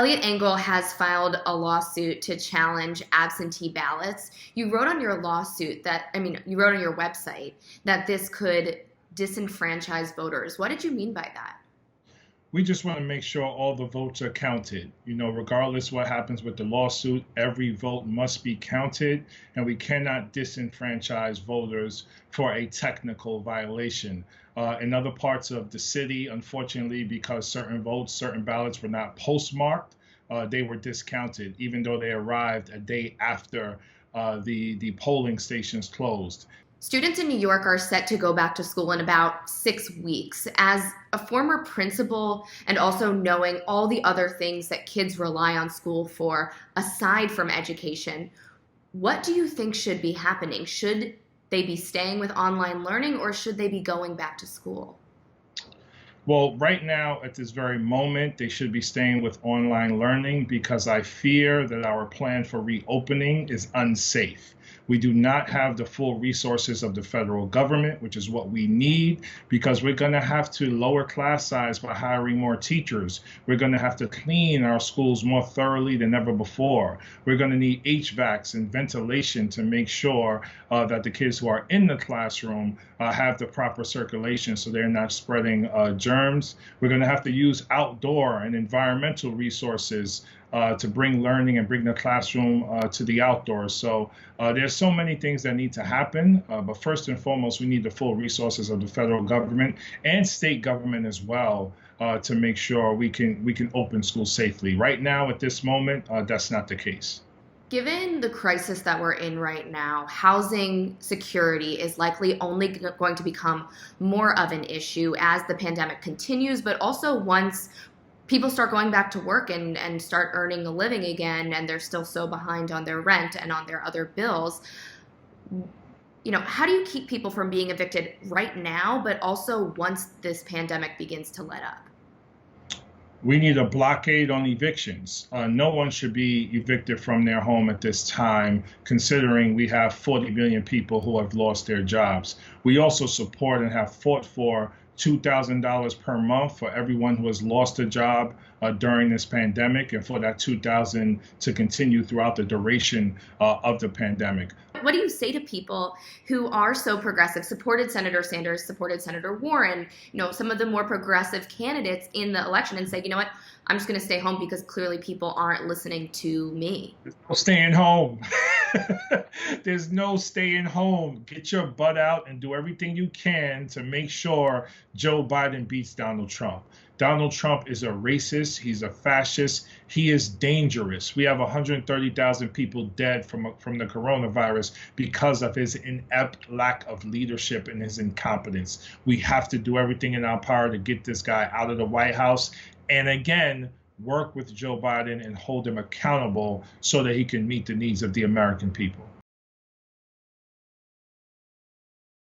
Elliot Engel has filed a lawsuit to challenge absentee ballots. You wrote on your lawsuit you wrote on your website that this could disenfranchise voters. What did you mean by that? We just want to make sure all the votes are counted. Regardless what happens with the lawsuit, every vote must be counted, and we cannot disenfranchise voters for a technical violation. In other parts of the city, unfortunately, because certain ballots were not postmarked, they were discounted, even though they arrived a day after the polling stations closed. Students in New York are set to go back to school in about 6 weeks. As a former principal and also knowing all the other things that kids rely on school for, aside from education, what do you think should be happening? Should they be staying with online learning or should they be going back to school? Well, right now, at this very moment, they should be staying with online learning because I fear that our plan for reopening is unsafe. We do not have the full resources of the federal government, which is what we need, because we're going to have to lower class size by hiring more teachers. We're going to have to clean our schools more thoroughly than ever before. We're going to need HVACs and ventilation to make sure that the kids who are in the classroom have the proper circulation so they're not spreading germs. We're going to have to use outdoor and environmental resources to bring learning and bring the classroom to the outdoors. So there's so many things that need to happen. But first and foremost, we need the full resources of the federal government and state government as well to make sure we can open schools safely. Right now, at this moment, that's not the case. Given the crisis that we're in right now, housing security is likely only going to become more of an issue as the pandemic continues, but also once people start going back to work and start earning a living again, and they're still so behind on their rent and on their other bills. How do you keep people from being evicted right now, but also once this pandemic begins to let up? We need a blockade on evictions. No one should be evicted from their home at this time, considering we have 40 million people who have lost their jobs. We also support and have fought for $2,000 per month for everyone who has lost a job during this pandemic, and for that $2,000 to continue throughout the duration of the pandemic. What do you say to people who are so progressive, supported Senator Sanders, supported Senator Warren, some of the more progressive candidates in the election, and say, you know what, I'm just going to stay home because clearly people aren't listening to me? There's no staying home. There's no staying home. Get your butt out and do everything you can to make sure Joe Biden beats Donald Trump. Donald Trump is a racist. He's a fascist. He is dangerous. We have 130,000 people dead from the coronavirus because of his inept lack of leadership and his incompetence. We have to do everything in our power to get this guy out of the White House. And again, work with Joe Biden and hold him accountable so that he can meet the needs of the American people.